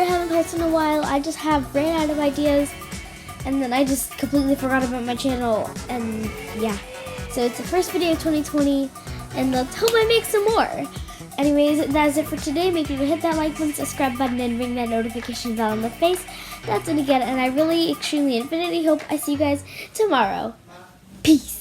sorry I haven't posted in a while. I just have ran out of ideas, and then I just completely forgot about my channel, and yeah. So it's the first video of 2020, and let's hope I make some more. Anyways, that's it for today. Make sure to hit that like button, subscribe button, and ring that notification bell on the face. That's it again, and I really, extremely, infinitely hope I see you guys tomorrow. Peace.